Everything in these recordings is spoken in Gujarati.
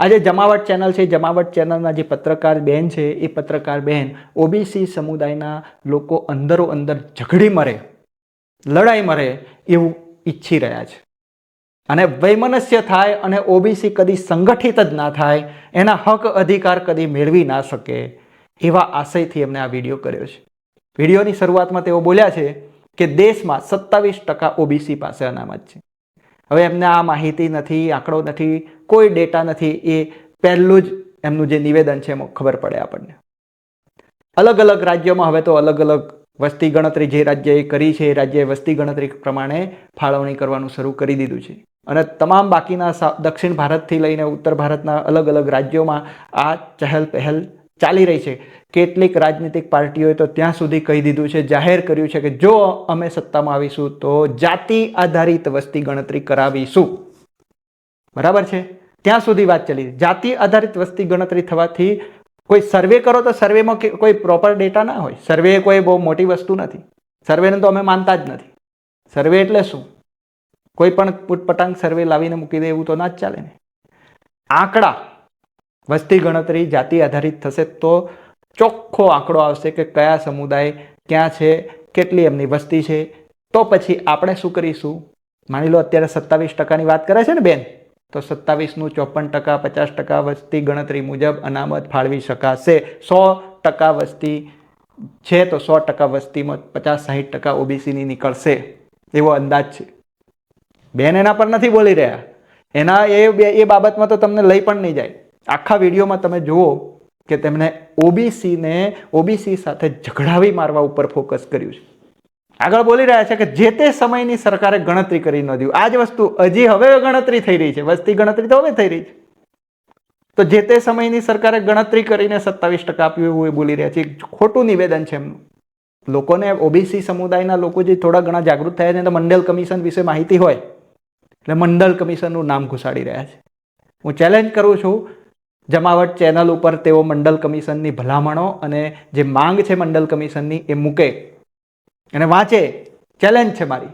આજે જમાવટ ચેનલ છે, જમાવટ ચેનલના જે પત્રકાર બહેન છે એ પત્રકાર બહેન ઓબીસી સમુદાયના લોકો અંદરો અંદર ઝઘડી મરે, લડાઈ મરે એવું ઈચ્છી રહ્યા છે. અને વૈમનસ્ય થાય અને ઓબીસી કદી સંગઠિત જ ના થાય, એના હક અધિકાર કદી મેળવી ના શકે, એવા આશયથી એમને આ વિડીયો કર્યો છે. વિડીયોની શરૂઆતમાં તેઓ બોલ્યા છે કે દેશમાં 27% ઓબીસી પાસે અનામત છે. હવે એમને આ માહિતી નથી, આંકડો નથી, કોઈ ડેટા નથી. એ પહેલું જ એમનું જે નિવેદન છે એમાં ખબર પડે આપણને. અલગ અલગ રાજ્યોમાં હવે તો અલગ અલગ વસ્તી ગણતરી જે રાજ્યએ કરી છે એ રાજ્યએ વસ્તી ગણતરી પ્રમાણે ફાળવણી કરવાનું શરૂ કરી દીધું છે. અને તમામ બાકીના દક્ષિણ ભારતથી લઈને ઉત્તર ભારતના અલગ અલગ રાજ્યોમાં આ ચહેલ પહેલ ચાલી રહી છે. કેટલીક રાજનીતિક પાર્ટીઓએ તો ત્યાં સુધી કહી દીધું છે, જાહેર કર્યું છે કે જો અમે સત્તામાં આવીશું તો જાતિ આધારિત વસ્તી ગણતરી કરાવીશું. બરાબર છે, ત્યાં સુધી વાત ચાલી. જાતિ આધારિત વસ્તી ગણતરી થવાથી કોઈ સર્વે કરો તો સર્વેમાં કોઈ પ્રોપર ડેટા ના હોય. સર્વે કોઈ બહુ મોટી વસ્તુ નથી. સર્વેને તો અમે માનતા જ નથી. સર્વે એટલે શું? કોઈ પણ ઉટપટાંગ સર્વે લાવીને મૂકી દે એવું તો ના જ ચાલે ને. આંકડા, વસ્તી ગણતરી જાતિ આધારિત થશે તો ચોખ્ખો આંકડો આવશે કે કયા સમુદાય ક્યાં છે, કેટલી એમની વસ્તી છે. તો પછી આપણે શું કરીશું? માની લો અત્યારે 27%ની વાત કરે છે ને બેન, તો 27નું 54%, 50% વસ્તી ગણતરી મુજબ અનામત ફાળવી શકાશે. 100% વસ્તી છે તો 100% વસ્તીમાં 50-60% ઓબીસીની નીકળશે એવો અંદાજ છે. બેન એના પર નથી બોલી રહ્યા. એના એ બાબતમાં તો તમને લઈ પણ નહીં જાય. આખા વિડીયોમાં તમે જુઓ કે તેમણે ઓબીસી સાથે ઝઘડાવી મારવા ઉપર ફોકસ કર્યું છે. આગળ બોલી રહ્યા છે કે જે તે સમયની સરકારે ગણતરી કરી ન દીધું. આ જ વસ્તુ હજી હવે ગણતરી થઈ રહી છે. વસ્તી ગણતરી તો હવે થઈ રહી છે. તો જે તે સમયની સરકારે ગણતરી કરીને 27% આપ્યું એવું એ બોલી રહ્યા છે. ખોટું નિવેદન છે એમનું. લોકોને ઓબીસી સમુદાયના લોકો જે થોડા ઘણા જાગૃત થયા છે તો મંડલ કમિશન વિશે માહિતી હોય એટલે મંડલ કમિશનનું નામ ઘુસાડી રહ્યા છે. હું ચેલેન્જ કરું છું જમાવટ ચેનલ ઉપર તેઓ મંડલ કમિશનની ભલામણો અને જે માંગ છે મંડલ કમિશનની એ મૂકે અને વાંચે. ચેલેન્જ છે મારી.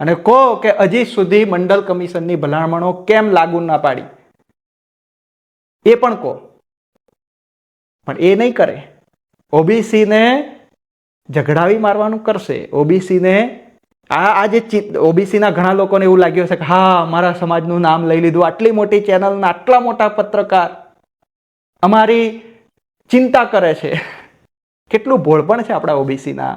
અને કહો કે હજી સુધી મંડલ કમિશનની ભલામણો કેમ લાગુ ના પાડી, એ પણ કહો. પણ એ નહીં કરે. ઓબીસીને ઝઘડાવી મારવાનું કરશે. ઓબીસીને આ જે ઓબીસીના ઘણા લોકોને એવું લાગ્યું છે કે હા મારા સમાજનું નામ લઈ લીધું, આટલી મોટી ચેનલના આટલા મોટા પત્રકાર અમારી ચિંતા કરે છે. કેટલું ભોળપણ છે આપણા ઓબીસીના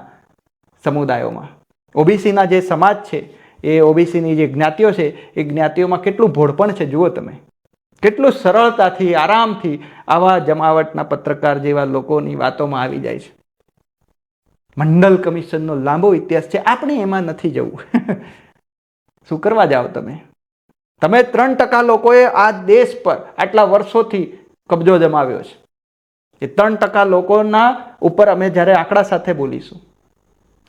સમુદાયોમાં. ઓબીસીના જે સમાજ છે એ ઓબીસીની જે જ્ઞાતિઓ છે એ જ્ઞાતિઓમાં કેટલું ભોળપણ છે જુઓ તમે. કેટલું સરળતાથી આરામથી આવા જમાવટના પત્રકાર જેવા લોકોની વાતોમાં આવી જાય છે. મંડલ કમિશનનો લાંબો ઇતિહાસ છે, આપણે એમાં નથી જવું. શું કરવા જાઓ તમે? તમે 3% લોકોએ આ દેશ પર આટલા વર્ષોથી કબજો જમાવ્યો છે. એ 3% લોકોના ઉપર અમે જ્યારે આંકડા સાથે બોલીશું,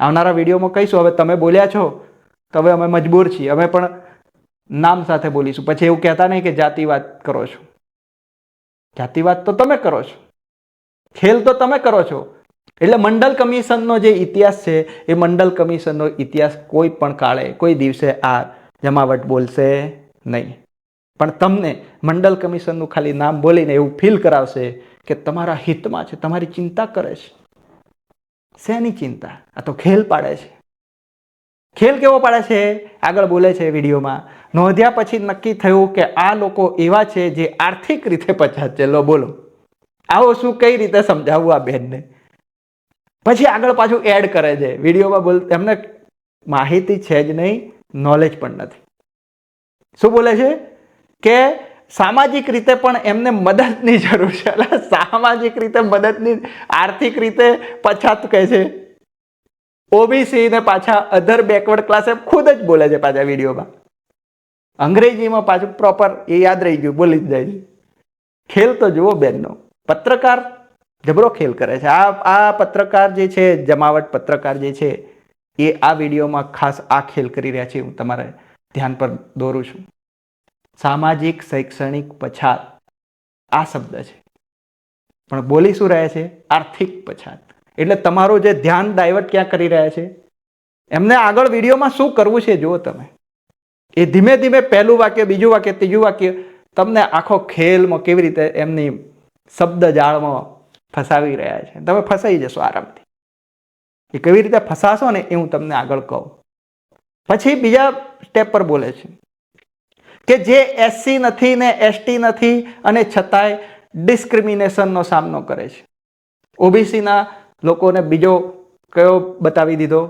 આવનારા વિડીયોમાં કહીશું હવે તમે બોલ્યા છો તો હવે અમે મજબૂર છીએ, અમે પણ નામ સાથે બોલીશું. પછી એવું કહેતા નહીં કે જાતિવાદ કરો છો. જાતિવાદ તો તમે કરો છો, ખેલ તો તમે કરો છો. એટલે મંડલ કમિશનનો જે ઇતિહાસ છે એ મંડલ કમિશનનો ઇતિહાસ કોઈ પણ કાળે કોઈ દિવસે આ જમાવટ બોલશે નહીં. પણ તમને મંડલ કમિશનનું ખાલી નામ બોલીને એવું ફીલ કરાવશે કે તમારા હિતમાં છે, તમારી ચિંતા કરે છે. શેની ચિંતા? આ તો ખેલ પાડે છે. ખેલ કેવો પાડે છે? આગળ બોલે છે વિડીયોમાં, નોંધ્યા પછી નક્કી થયું કે આ લોકો એવા છે જે આર્થિક રીતે પછાત છે. લો બોલો, આવો શું કઈ રીતે સમજાવવું આ બેનને? પછી આગળ પાછું એડ કરે છે વિડીયોમાં. એમને માહિતી છે જ નહીં, નોલેજ પણ નથી. શું બોલે છે કે સામાજિક રીતે પણ એમને મદદની જરૂર છે. સામાજિક રીતે મદદની, આર્થિક રીતે પછાત કહે છે. ઓબીસી ને પાછા અધર બેકવર્ડ ક્લાસ ખુદ જ બોલે છે પાછા વિડીયોમાં. અંગ્રેજીમાં પાછું પ્રોપર એ યાદ રહી ગયું, બોલી જ જાય છે. ખેલ તો જુઓ બેનનો. પત્રકાર જબરો ખેલ કરે છે. આ પત્રકાર જે છે, જમાવટ પત્રકાર જે છે એ આ વિડીયોમાં ખાસ આ ખેલ કરી રહ્યા છે. હું તમારે ધ્યાન પર દોરું છું. સામાજિક શૈક્ષણિક પછાત આ શબ્દ છે, પણ બોલી શું રહ્યા છે? આર્થિક પછાત. એટલે તમારું જે ધ્યાન ડાયવર્ટ ક્યાં કરી રહ્યા છે, એમને આગળ વિડીયોમાં શું કરવું છે જુઓ તમે. એ ધીમે ધીમે પહેલું વાક્ય, બીજું વાક્ય, ત્રીજું વાક્ય તમને આખો ખેલમાં કેવી રીતે એમની શબ્દ જાળમાં ફસાવી રહ્યા છે. તમે ફસાઈ જશો આરામથી. એ કેવી રીતે ફસાશો ને એ હું તમને આગળ કહું. પછી બીજા સ્ટેપ પર બોલે છે કે જે એસસી નથી ને એસટી નથી અને છતાંય ડિસ્ક્રિમિનેશનનો સામનો કરે છે. ઓબીસીના લોકોને બીજો કયો બતાવી દીધો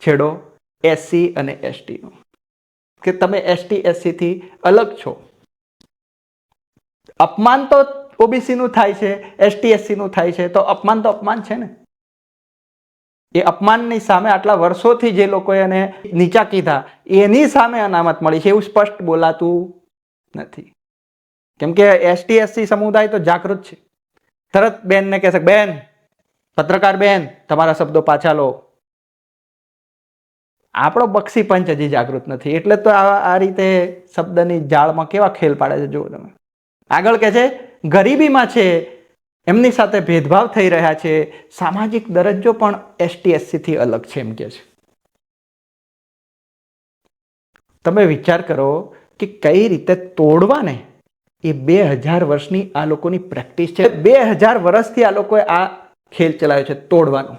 છેડો? એસસી અને એસટીનો, કે તમે એસટી એસસી થી અલગ છો. અપમાન તો ઓબીસી નું થાય છે, એસટી એસસી નું થાય છે, તો અપમાન તો અપમાન છે ને. એ અપમાનની સામે આટલા વર્ષોથી જે લોકોએ એને નીચા કીધા એની સામે અનામત મળી છે એવું સ્પષ્ટ બોલાતું નથી. કેમ કે એસટી એસસી સમુદાય તો જાગૃત છે. તરત બેનને કહેશે, બેન, પત્રકાર બેન, તમારા શબ્દો પાછા લો. આપણો બક્ષી પંચ હજી જાગૃત નથી, એટલે તો આ રીતે શબ્દની જાળમાં કેવા ખેલ પાડે છે જુઓ તમે. આગળ કહે છે ગરીબીમાં છે, એમની સાથે ભેદભાવ થઈ રહ્યા છે, સામાજિક દરજ્જો પણ એસટી એસસી થી અલગ છે એમ કે છે. તમે વિચાર કરો કે કઈ રીતે તોડવા ને. એ 2000 વર્ષની આ લોકોની પ્રેક્ટિસ છે. 2000 વર્ષથી આ લોકોએ આ ખેલ ચલાવ્યો છે તોડવાનો.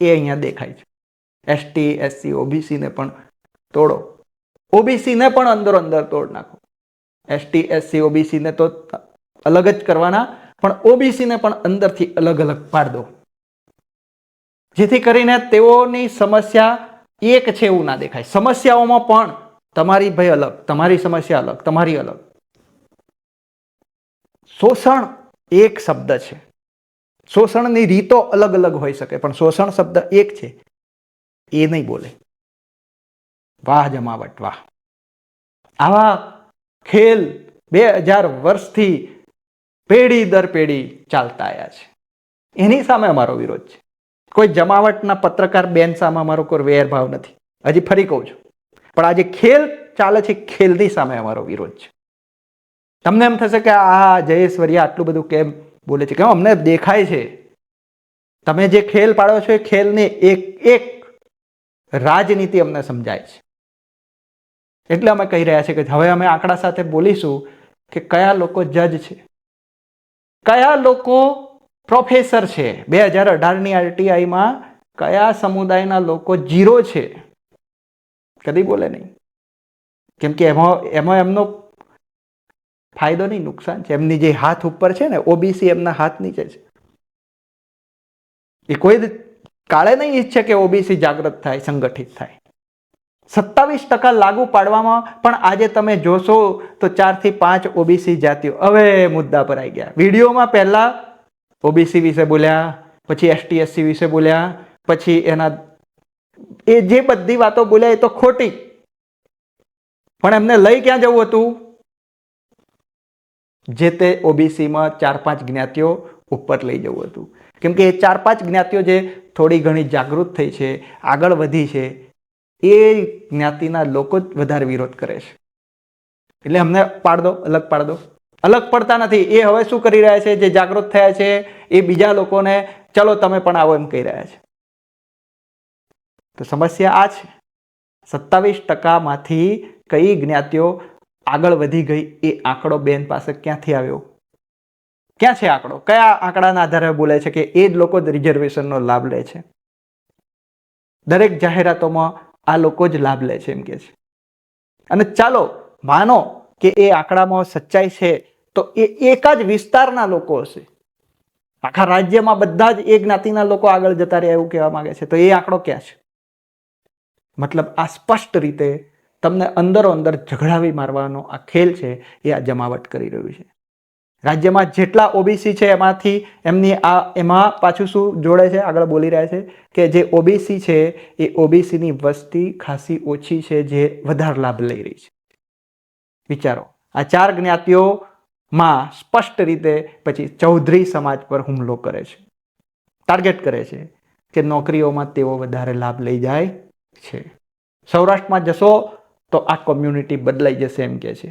એ અહીંયા દેખાય છે. એસટી એસસી ઓબીસી ને પણ તોડો, ઓબીસી ને પણ અંદરો અંદર તોડ નાખો. એસટી એસસી ઓબીસી ને તો અલગ જ કરવાના, પણ ઓબીસી ને પણ અંદરથી અલગ અલગ પાડ દો, જેથી કરીને તેઓની સમસ્યા એક છે એવું ના દેખાય. સમસ્યાઓમાં પણ તમારી ભાઈ અલગ, તમારી સમસ્યા અલગ, તમારી અલગ. શોષણ એક શબ્દ છે. શોષણની રીતો અલગ અલગ હોઈ શકે, પણ શોષણ શબ્દ એક છે, એ નહીં બોલે. વાહ જમાવટ વાહ. આવા ખેલ 2000 વર્ષથી પેઢી દર પેઢી ચાલતા આવ્યા છે. એની સામે અમારો વિરોધ છે. કોઈ જમાવટના પત્રકાર બેન સામે અમારો કોઈ વેરભાવ નથી. હજી ફરી કહું છું, પણ આ જે ખેલ ચાલે છે ખેલની સામે અમારો વિરોધ છે. તમને એમ થશે કે આ જયેશ્વરિયા આટલું બધું કેમ બોલે છે, કેમ અમને દેખાય છે. તમે જે ખેલ પાડો છો એ ખેલની એક એક રાજનીતિ અમને સમજાય છે. એટલે અમે કહી રહ્યા છીએ કે હવે અમે આંકડા સાથે બોલીશું કે કયા લોકો જજ છે, કયા લોકો પ્રોફેસર છે. 2018ની આરટીઆઈમાં કયા સમુદાયના લોકો 0 છે, કદી બોલે નહીં. કેમ કે એમાં એમનો ફાયદો નહીં, નુકસાન છે. એમની જે હાથ ઉપર છે ને, ઓબીસી એમના હાથ નીચે છે. એ કોઈ કાળે નહીં ઈચ્છે કે ઓબીસી જાગૃત થાય, સંગઠિત થાય. 27% લાગુ પાડવામાં પણ આજે તમે જોશો તો 4 થી 5 ઓબીસી જાતિઓ હવે મુદ્દા પર આવી ગયા. વિડીયોમાં પહેલા ઓબીસી વિશે બોલ્યા, પછી એસટી એસસી વિશે બોલ્યા, પછી એના એ જે બધી વાતો બોલ્યા એ તો ખોટી, પણ એમને લઈ ક્યાં જવું હતું? જે તે ઓબીસીમાં 4-5 જ્ઞાતિઓ ઉપર લઈ જવું હતું. કેમ કે એ 4-5 જ્ઞાતિઓ જે થોડી ઘણી જાગૃત થઈ છે, આગળ વધી છે, એ જ્ઞાતિના લોકો જ વધારે વિરોધ કરે છે. એટલે અમને પાડ દો, અલગ પાડ દો. અલગ પડતા નથી. એ હવે શું કરી રહ્યા છે? જે જાગૃત થયા છે એ બીજા લોકોને ચલો તમે પણ આવો એમ કહી રહ્યા છે. તો સમસ્યા આ છે. 27% માંથી કઈ જ્ઞાતિઓ આગળ વધી ગઈ એ આંકડો બેન પાસે ક્યાંથી આવ્યો? ક્યાં છે આંકડો? કયા આંકડાના આધારે બોલે છે કે એ જ લોકો જ રિઝર્વેશનનો લાભ લે છે? દરેક જાહેરાતોમાં આ લોકો જ લાભ લે છે એમ કે છે. અને ચાલો માનો કે એ આંકડામાં સચ્ચાઈ છે, તો એ એક જ વિસ્તારના લોકો હશે. આખા રાજ્યમાં બધા જ એ જ્ઞાતિના લોકો આગળ જતા રહ્યા એવું કહેવા માંગે છે. તો એ આંકડો ક્યાં છે? મતલબ આ સ્પષ્ટ રીતે તમને અંદરો અંદર ઝઘડાવી મારવાનો આ ખેલ છે, એ આ જમાવટ કરી રહ્યું છે. રાજ્યમાં જેટલા ઓબીસી છે એમાંથી એમાં પાછું શું જોડે છે? આગળ બોલી રહ્યા છે કે જે ઓબીસી છે એ ઓબીસીની વસ્તી ખાસી ઓછી છે, જે વધારે લાભ લઈ રહી છે. વિચારો, આ 4 જ્ઞાતિઓમાં સ્પષ્ટ રીતે પછી ચૌધરી સમાજ પર હુમલો કરે છે, ટાર્ગેટ કરે છે કે નોકરીઓમાં તેઓ વધારે લાભ લઈ જાય છે. સૌરાષ્ટ્રમાં જશો તો આ કોમ્યુનિટી બદલાઈ જશે એમ કે છે.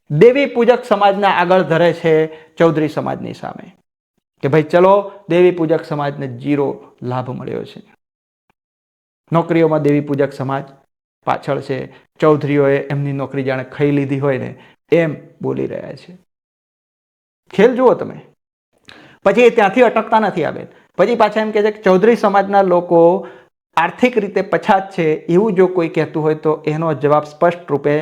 દેવી પૂજક સમાજના આગળ ધરે છે ચૌધરી સમાજની સામે કે ભાઈ ચલો દેવી પૂજક સમાજને 0 લાભ મળ્યો છે. નોકરીઓમાં દેવી પૂજક સમાજ પાછળ છે. ચૌધરીઓએ એમની નોકરી જાણે ખાઈ લીધી હોય ને એમ બોલી રહ્યા છે. ખેલ જુઓ તમે. પછી એ ત્યાંથી અટકતા નથી આ બેન. પછી પાછા એમ કહે છે કે ચૌધરી સમાજના લોકો આર્થિક રીતે પછાત છે એવું જો કોઈ કહેતું હોય તો એનો જવાબ સ્પષ્ટ રૂપે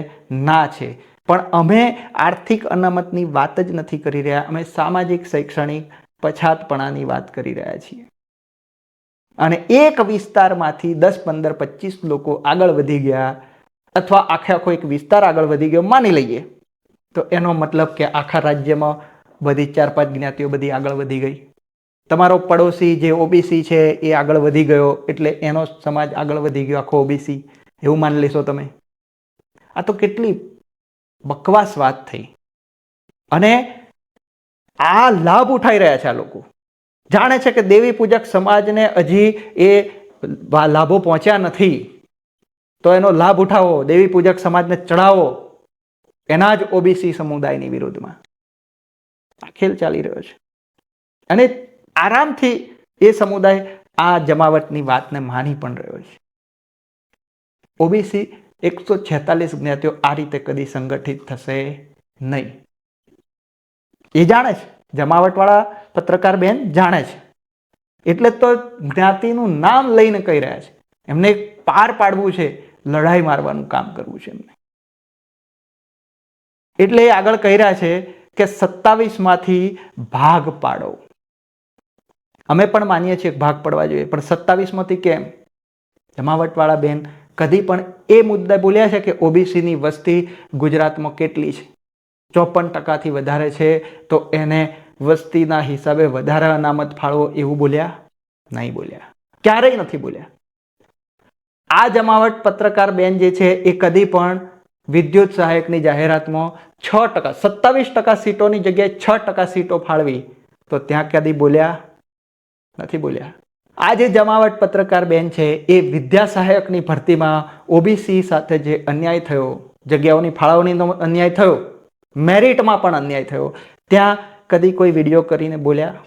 ના છે. પણ અમે આર્થિક અનામતની વાત જ નથી કરી રહ્યા, અમે સામાજિક શૈક્ષણિક પછાતપણાની વાત કરી રહ્યા છીએ. અને એક વિસ્તારમાંથી 10, 15, 25 લોકો આગળ વધી ગયા અથવા આખો એક વિસ્તાર આગળ વધી ગયો માની લઈએ, તો એનો મતલબ કે આખા રાજ્યમાં બધી 4-5 જ્ઞાતિઓ બધી આગળ વધી ગઈ. તમારો પડોશી જે ઓબીસી છે એ આગળ વધી ગયો એટલે એનો સમાજ આગળ વધી ગયો આખો ઓબીસી, એવું માની લેશો તમે? આ તો કેટલી બકવાસ વાત થઈ. અને આ લાભ ઉઠાઈ રહ્યા છે આ લોકો. જાણે છે કે દેવી પૂજક સમાજને હજી એ લાભો પહોંચ્યા નથી, તો એનો લાભ ઉઠાવો, દેવી પૂજક સમાજને ચડાવો એના જ ઓબીસી સમુદાયની વિરુદ્ધમાં. આ ખેલ ચાલી રહ્યો છે. અને આરામથી એ સમુદાય આ જમાવટની વાતને માની પણ રહ્યો છે. ઓબીસી 146 જ્ઞાતિઓ આ રીતે કદી સંગઠિત થશે નહીં. એ જાણે છે, જમાવટવાળા પત્રકાર બેન જાણે છે. એટલે તો જ્ઞાતિનું નામ લઈને કહી રહ્યા છે. એમને પાર પાડવું છે, લડાઈ મારવાનું કામ કરવું છે એમને. એટલે એ આગળ કહી રહ્યા છે કે 27માંથી ભાગ પાડો. અમે પણ માનીએ છીએ કે ભાગ પડવા જોઈએ, પણ 27માંથી કેમ? જમાવટવાળા બેન કદી પણ એ મુદ્દે બોલ્યા છે કે ઓબીસીની વસ્તી ગુજરાતમાં કેટલી છે? 54%થી વધારે છે, તો એને વસ્તીના હિસાબે વધારે અનામત ફાળવો એવું બોલ્યા? નહીં બોલ્યા, ક્યારેય નથી બોલ્યા. આ જમાવટ પત્રકાર બેન જે છે એ કદી પણ વિદ્યુત સહાયકની જાહેરાતમાં 6%, 27% સીટોની જગ્યાએ 6% સીટો ફાળવી, તો ત્યાં કદી બોલ્યા? નથી બોલ્યા. આ જે જમાવટ પત્રકાર બેન છે એ વિદ્યા સહાયકની ભરતીમાં ઓબીસી સાથે જે અન્યાય થયો, જગ્યાઓની ફાળવણીનો અન્યાય થયો, મેરિટમાં પણ અન્યાય થયો, ત્યાં કદી કોઈ વિડીયો કરીને બોલ્યા?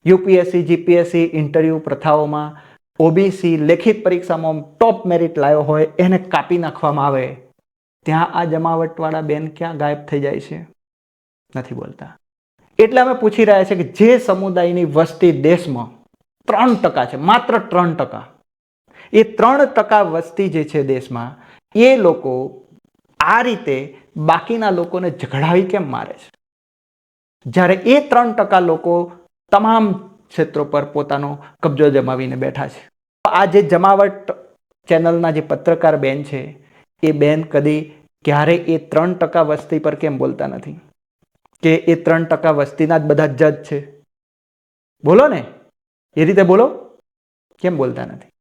યુપીએસસી, જીપીએસસી ઇન્ટરવ્યુ પ્રથાઓમાં ઓબીસી લેખિત પરીક્ષામાં ટોપ મેરિટ લાવ્યો હોય એને કાપી નાખવામાં આવે, ત્યાં આ જમાવટવાળા બેન ક્યાં ગાયબ થઈ જાય છે? નથી બોલતા. એટલે અમે પૂછી રહ્યા છીએ કે જે સમુદાયની વસ્તી દેશમાં 3% છે, માત્ર 3%, એ 3% વસ્તી જે છે દેશમાં, એ લોકો આ રીતે બાકીના લોકોને ઝઘડાવી કેમ મારે છે? જ્યારે એ 3% લોકો તમામ ક્ષેત્રો પર પોતાનો કબજો જમાવીને બેઠા છે. આ જે જમાવટ ચેનલના જે પત્રકાર બેન છે એ બેન કદી ક્યારે એ 3% વસ્તી પર કેમ બોલતા નથી કે એ 3% વસ્તીના જ બધા જજ છે? બોલો ને, એ રીતે બોલો. કેમ બોલતા નથી?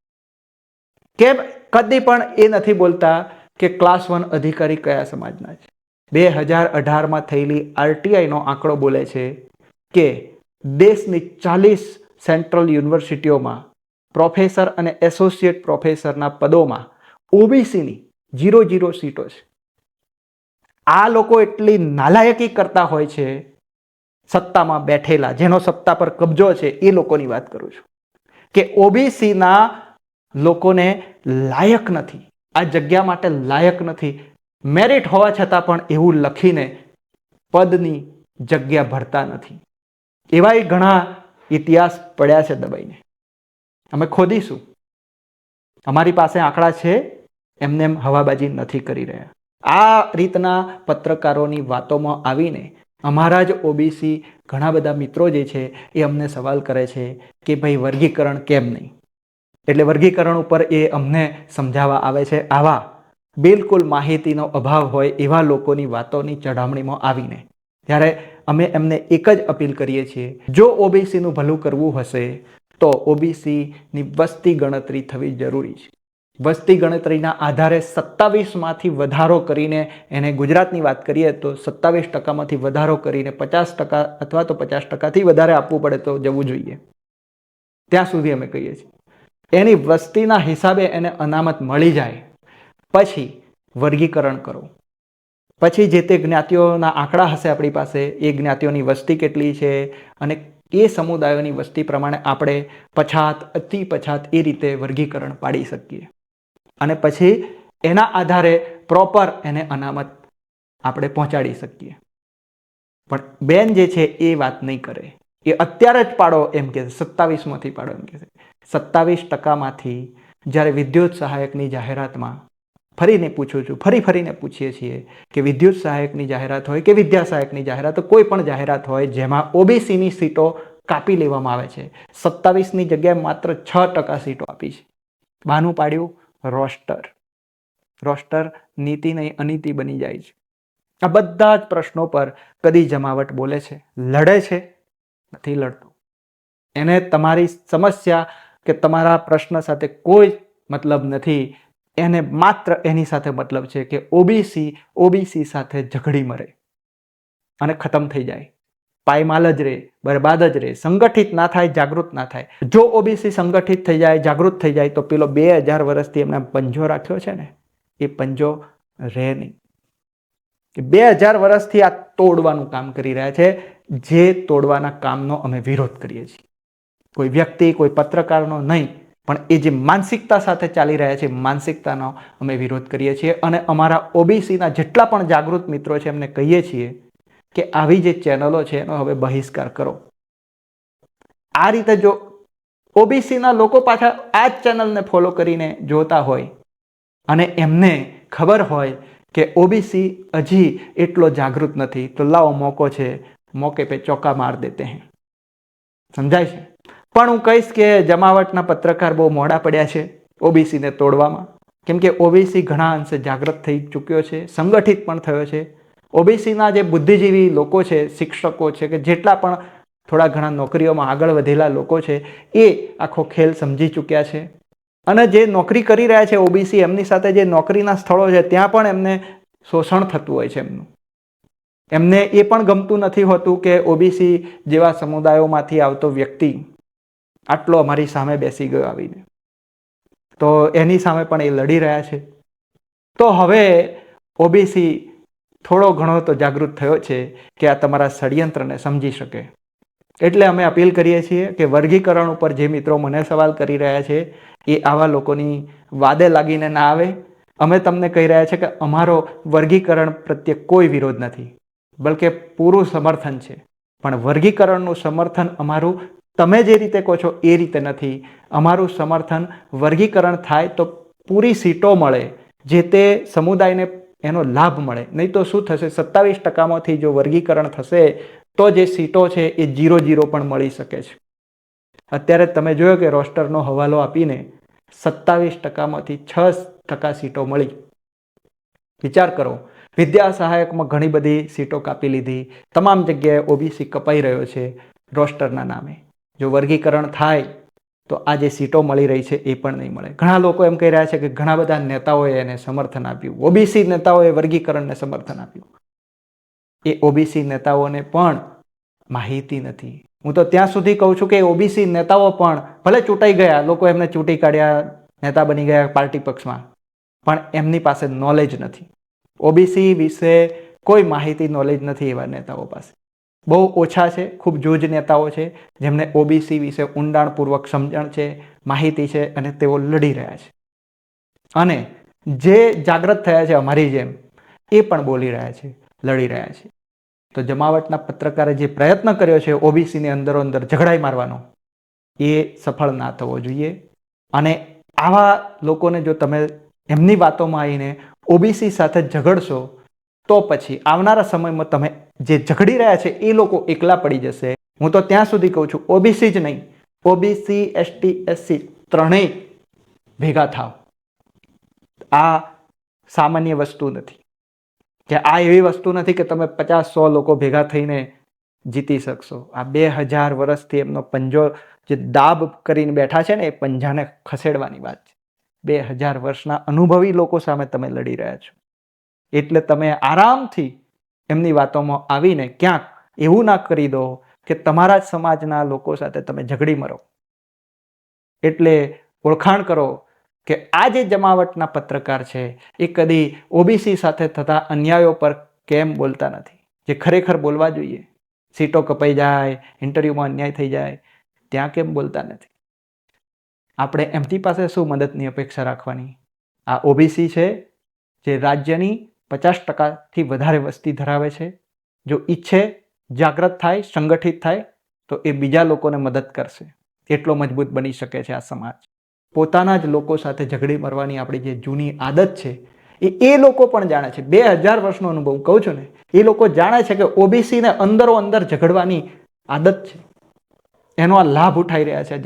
કેમ કદી પણ એ નથી બોલતા કે ક્લાસ 1 અધિકારી કયા સમાજના છે? 2018માં થયેલી આરટીઆઈનો આંકડો બોલે છે કે દેશની 40 સેન્ટ્રલ યુનિવર્સિટીઓમાં પ્રોફેસર અને એસોસિએટ પ્રોફેસરના પદોમાં ઓબીસીની 0 સીટો છે. આ લોકો એટલી નાલાયકી કરતા હોય છે, સત્તામાં બેઠેલા, જેનો સત્તા પર કબજો છે એ લોકોની વાત કરું છું, કે ઓબીસીના લોકોને લાયક નથી, આ જગ્યા માટે લાયક નથી. મેરિટ હોવા છતાં પણ એવું લખીને પદની જગ્યા ભરતા નથી. એવા ઘણા ઇતિહાસ પડ્યા છે દબાઈને. અમે ખોદીશું. અમારી પાસે આંકડા છે, એમને એમ હવાબાજી નથી કરી રહ્યા. આ રીતના પત્રકારોની વાતોમાં આવીને અમારા જ ઓબીસી ઘણા બધા મિત્રો જે છે એ અમને સવાલ કરે છે કે ભાઈ વર્ગીકરણ કેમ નહીં? એટલે વર્ગીકરણ ઉપર એ અમને સમજાવવા આવે છે. આવા બિલકુલ માહિતીનો અભાવ હોય એવા લોકોની વાતોની ચઢામણીમાં આવીને ત્યારે અમે એમને એક જ અપીલ કરીએ છીએ, જો ઓબીસીનું ભલું કરવું હશે તો ઓબીસીની વસ્તી ગણતરી થવી જરૂરી છે. વસ્તી ગણતરીના આધારે 27માંથી વધારો કરીને, એને ગુજરાતની વાત કરીએ તો 27%માંથી વધારો કરીને 50% અથવા તો 50%થી વધારે આપવું પડે તો જવું જોઈએ. ત્યાં સુધી અમે કહીએ છીએ. એની વસ્તીના હિસાબે એને અનામત મળી જાય પછી વર્ગીકરણ કરો. પછી જે તે જ્ઞાતિઓના આંકડા હશે આપણી પાસે, એ જ્ઞાતિઓની વસ્તી કેટલી છે અને એ સમુદાયોની વસ્તી પ્રમાણે આપણે પછાત, અતિ પછાત એ રીતે વર્ગીકરણ પાડી શકીએ. અને પછી એના આધારે પ્રોપર એને અનામત આપણે પહોંચાડી શકીએ. પણ બેન જે છે એ વાત નહીં કરે. એ અત્યારે જ પાડો એમ કે 27માંથી પાડો એમ કે 27%માંથી જ્યારે વિદ્યુત સહાયકની જાહેરાતમાં ફરીને પૂછું છું, ફરીને પૂછીએ છીએ કે વિદ્યુત સહાયકની જાહેરાત હોય કે વિદ્યા સહાયકની જાહેરાત, કોઈ પણ જાહેરાત હોય જેમાં ઓબીસીની સીટો કાપી લેવામાં આવે છે, 27ની જગ્યાએ માત્ર 6% સીટો આપી છે. બહાનું પાડ્યું રોસ્ટર નીતિ નહીં અનીતિ બની જાય છે. આ બધા જ પ્રશ્નો પર કદી જમાવટ બોલે છે, લડે છે? નથી લડતું. એને તમારી સમસ્યા કે તમારા પ્રશ્ન સાથે કોઈ મતલબ નથી. એને માત્ર એની સાથે મતલબ છે કે ઓબીસી સાથે ઝઘડી મરે અને ખતમ થઈ જાય, પાયમાલ જ રહે, બરબાદ જ રહે, સંગઠિત ના થાય, જાગૃત ના થાય. જો ઓબીસી સંગઠિત થઈ જાય, જાગૃત થઈ જાય તો પેલો 2000 વર્ષથી એમને પંજો રાખ્યો છે ને, એ પંજો રહે નહીં. 2000 વર્ષથી આ તોડવાનું કામ કરી રહ્યા છે, જે તોડવાના કામનો અમે વિરોધ કરીએ છીએ. કોઈ વ્યક્તિ, કોઈ પત્રકારનો નહીં, પણ એ જે માનસિકતા સાથે ચાલી રહ્યા છે, માનસિકતાનો અમે વિરોધ કરીએ છીએ. અને અમારા ઓબીસીના જેટલા પણ જાગૃત મિત્રો છે એમને કહીએ છીએ કે આવી જે ચેનલો છે એનો હવે બહિષ્કાર કરો. આ રીતે જો ઓબીસીના લોકો પાછા આ જ ચેનલને ફોલો કરીને જોતા હોય અને એમને ખબર હોય કે ઓબીસી હજી એટલો જાગૃત નથી, તો લાવો મોકો છે, મોકે પે ચોકા માર દેતે હૈ. સમજાય છે? પણ હું કહીશ કે જમાવટના પત્રકાર બહુ મોડા પડ્યા છે ઓબીસીને તોડવામાં. કેમ કે ઓબીસી ઘણા અંશે જાગૃત થઈ ચૂક્યો છે, સંગઠિત પણ થયો છે. ઓબીસીના જે બુદ્ધિજીવી લોકો છે, શિક્ષકો છે, કે જેટલા પણ થોડા ઘણા નોકરીઓમાં આગળ વધેલા લોકો છે, એ આખો ખેલ સમજી ચૂક્યા છે. અને જે નોકરી કરી રહ્યા છે ઓબીસી, એમની સાથે જે નોકરીના સ્થળો છે ત્યાં પણ એમને શોષણ થતું હોય છે એમનું. એમને એ પણ ગમતું નથી હોતું કે ઓબીસી જેવા સમુદાયોમાંથી આવતો વ્યક્તિ આટલો અમારી સામે બેસી ગયો આવીને. તો એની સામે પણ એ લડી રહ્યા છે. તો હવે ઓબીસી થોડો ઘણો તો જાગૃત થયો છે કે આ તમારા ષડયંત્રને સમજી શકે. એટલે અમે અપીલ કરીએ છીએ કે વર્ગીકરણ ઉપર જે મિત્રો મને સવાલ કરી રહ્યા છે એ આવા લોકોની વાદે લાગીને ના આવે. અમે તમને કહી રહ્યા છે કે અમારો વર્ગીકરણ પ્રત્યે કોઈ વિરોધ નથી, બલકે પૂરું સમર્થન છે. પણ વર્ગીકરણનું સમર્થન અમારું તમે જે રીતે કહો છો એ રીતે નથી. અમારું સમર્થન વર્ગીકરણ થાય તો પૂરી સીટો મળે, જે તે સમુદાયને એનો લાભ મળે. નહીં તો શું થશે, 27%માંથી જો વર્ગીકરણ થશે તો જે સીટો છે એ 0-0 પણ મળી શકે છે. અત્યારે તમે જોયો કે રોસ્ટરનો હવાલો આપીને 27%માંથી 6% સીટો મળી. વિચાર કરો, વિદ્યા સહાયકમાં ઘણી બધી સીટો કાપી લીધી, તમામ જગ્યાએ ઓબીસી કપાઈ રહ્યો છે રોસ્ટરના નામે. જો વર્ગીકરણ થાય તો આ જે સીટો મળી રહી છે એ પણ નહીં મળે. ઘણા લોકો એમ કહી રહ્યા છે કે ઘણા બધા નેતાઓએ એને સમર્થન આપ્યું, ઓબીસી નેતાઓએ વર્ગીકરણને સમર્થન આપ્યું. એ ઓબીસી નેતાઓને પણ માહિતી નથી. હું તો ત્યાં સુધી કહું છું કે ઓબીસી નેતાઓ પણ ભલે ચૂંટાઈ ગયા, લોકો એમને ચૂંટી કાઢ્યા, નેતા બની ગયા પાર્ટી પક્ષમાં, પણ એમની પાસે નોલેજ નથી. ઓબીસી વિશે કોઈ માહિતી, નોલેજ નથી એવા નેતાઓ પાસે. બહુ ઓછા છે, ખૂબ જૂજ નેતાઓ છે જેમને ઓબીસી વિશે ઊંડાણપૂર્વક સમજણ છે, માહિતી છે, અને તેઓ લડી રહ્યા છે. અને જે જાગૃત થયા છે અમારી જેમ, એ પણ બોલી રહ્યા છે, લડી રહ્યા છે. તો જમાવટના પત્રકારે જે પ્રયત્ન કર્યો છે ઓબીસીને અંદરો અંદર ઝઘડાઈ મારવાનો, એ સફળ ના થવો જોઈએ. અને આવા લોકોને જો તમે એમની વાતોમાં આવીને ઓબીસી સાથે ઝઘડશો તો પછી આવનારા સમયમાં તમે જે ઝઘડી રહ્યા છે એ લોકો એકલા પડી જશે. હું તો ત્યાં સુધી કહું છું, ઓબીસી જ નહીં, ઓબીસી, એસટી, એસસી ત્રણેય ભેગા થાવ. આ સામાન્ય વસ્તુ નથી, કે આ એવી વસ્તુ નથી કે તમે 50-100 લોકો ભેગા થઈને જીતી શકશો. આ 2000 વર્ષથી એમનો પંજો જે દાબ કરીને બેઠા છે ને, એ પંજાને ખસેડવાની વાત છે. 2000 વર્ષના અનુભવી લોકો સામે તમે લડી રહ્યા છો. એટલે તમે આરામથી એમની વાતોમાં આવીને ક્યાંક એવું ના કરી દો કે તમારા જ સમાજના લોકો સાથે તમે ઝઘડી મરો. એટલે ઓળખાણ કરો કે આ જે જમાવટના પત્રકાર છે એ કદી ઓબીસી સાથે થતા અન્યાયો પર કેમ બોલતા નથી, જે ખરેખર બોલવા જોઈએ. સીટો કપાઈ જાય, ઇન્ટરવ્યુમાં અન્યાય થઈ જાય, ત્યાં કેમ બોલતા નથી? આપણે એમની પાસે શું મદદની અપેક્ષા રાખવાની? આ ઓબીસી છે જે રાજ્યની 50%થી વધારે વસ્તી ધરાવે છે. જો ઈચ્છે, જાગૃત થાય, સંગઠિત થાય તો એ બીજા લોકોને મદદ કરશે. એટલો મજબૂત બની શકે છે આ સમાજ. પોતાના જ લોકો સાથે ઝઘડી મરવાની આપણી જે જૂની આદત છે એ લોકો પણ જાણે છે. 2000 વર્ષનો અનુભવ કહું છું ને, એ લોકો જાણે છે કે ઓબીસીને અંદરો અંદર ઝઘડવાની આદત છે. એનો આ લાભ ઉઠાઈ રહ્યા છે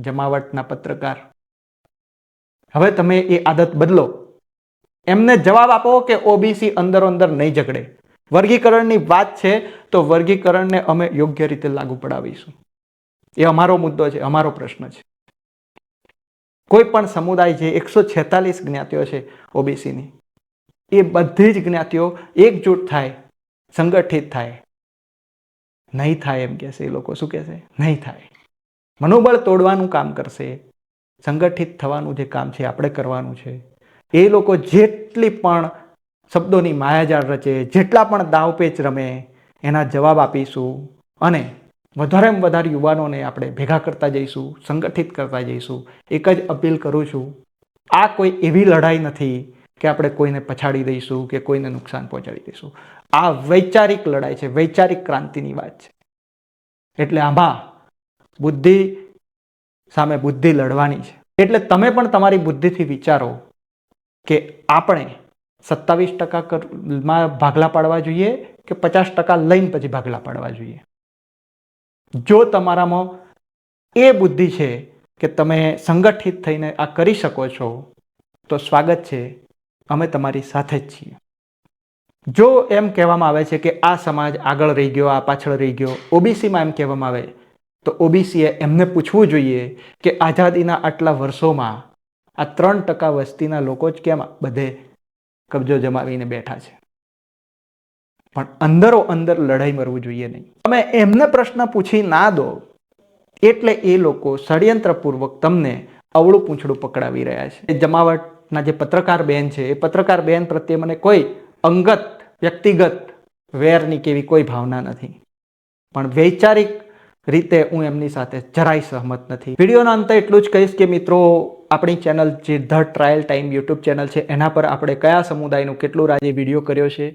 જમાવટના પત્રકાર. હવે તમે એ આદત બદલો. એમને જવાબ આપો કે ઓબીસી અંદરો અંદર નહીં ઝઘડે. વર્ગીકરણની વાત છે તો વર્ગીકરણને અમે યોગ્ય રીતે લાગુ પડાવીશું. એ અમારો મુદ્દો છે, અમારો પ્રશ્ન છે. કોઈ પણ સમુદાય જે 146 જ્ઞાતિઓ છે ઓબીસીની, એ બધી જ જ્ઞાતિઓ એકજૂટ થાય, સંગઠિત થાય. નહીં થાય એમ કહેશે એ લોકો. શું કહેશે? નહીં થાય. મનોબળ તોડવાનું કામ કરશે. સંગઠિત થવાનું જે કામ છે આપણે કરવાનું છે. એ લોકો જેટલી પણ શબ્દોની માયાજાળ રચે, જેટલા પણ દાવપેચ રમે, એના જવાબ આપીશું અને વધારેમાં વધારે યુવાનોને આપણે ભેગા કરતા જઈશું, સંગઠિત કરતા જઈશું. એક જ અપીલ કરું છું, આ કોઈ એવી લડાઈ નથી કે આપણે કોઈને પછાડી દઈશું કે કોઈને નુકસાન પહોંચાડી દઈશું. આ વૈચારિક લડાઈ છે, વૈચારિક ક્રાંતિની વાત છે. એટલે આમાં બુદ્ધિ સામે બુદ્ધિ લડવાની છે. એટલે તમે પણ તમારી બુદ્ધિથી વિચારો કે આપણે 27% ભાગલા પાડવા જોઈએ કે 50% લઈને પછી ભાગલા પાડવા જોઈએ. જો તમારામાં એ બુદ્ધિ છે કે તમે સંગઠિત થઈને આ કરી શકો છો તો સ્વાગત છે, અમે તમારી સાથે જ છીએ. જો એમ કહેવામાં આવે છે કે આ સમાજ આગળ રહી ગયો, આ પાછળ રહી ગયો, ઓબીસીમાં એમ કહેવામાં આવે તો ઓબીસીએ એમને પૂછવું જોઈએ કે આઝાદીના આટલા વર્ષોમાં આ 3% વસ્તીના લોકો જ કેમ બધે કબજો જમાવીને બેઠા છે. પણ અંદરો અંદર લડાઈ મરવું જોઈએ નહીં. તમે એમને પ્રશ્ન પૂછી ના દો એટલે એ લોકો ષડયંત્રપૂર્વક તમને અવળું પૂંછડું પકડાવી રહ્યા છે. એ જમાવટના જે પત્રકાર બેન છે, એ પત્રકાર બેન પ્રત્યે મને કોઈ અંગત, વ્યક્તિગત વેરની કેવી કોઈ ભાવના નથી. પણ વૈચારિક રીતે હું એમની સાથે જરાય સહમત નથી. વિડીયોના અંતે એટલું જ કહીશ કે મિત્રો, આપણી ચેનલ જે the trial time YouTube channel છે એના પર આપણે કયા સમુદાયનું કેટલું રાજે વિડીયો કર્યો છે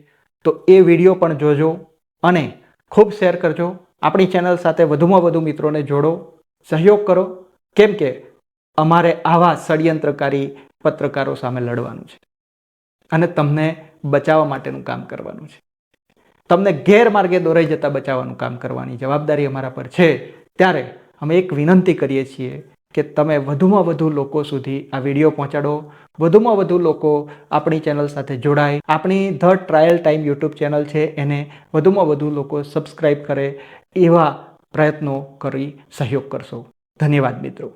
તો એ વિડીયો પણ જોજો અને ખૂબ શેર કરજો. આપણી ચેનલ સાથે વધુમાં વધુ મિત્રોને જોડો, સહયોગ કરો. કેમ કે અમારે આવા ષડયંત્રકારી પત્રકારો સામે લડવાનું છે અને તમને બચાવવા માટેનું કામ કરવાનું છે. તમને ગેરમાર્ગે દોરાઈ જતા બચાવવાનું કામ કરવાની જવાબદારી અમારા પર છે. ત્યારે અમે એક વિનંતી કરીએ છીએ કે તમે વધુમાં વધુ લોકો સુધી આ વિડીયો પહોંચાડો, વધુમાં વધુ લોકો આપણી ચેનલ સાથે જોડાય, આપણી the trial time YouTube channel છે એને વધુમાં વધુ લોકો સબસ્ક્રાઈબ કરે, એવા પ્રયત્નો કરી સહયોગ કરશો. ધન્યવાદ મિત્રો.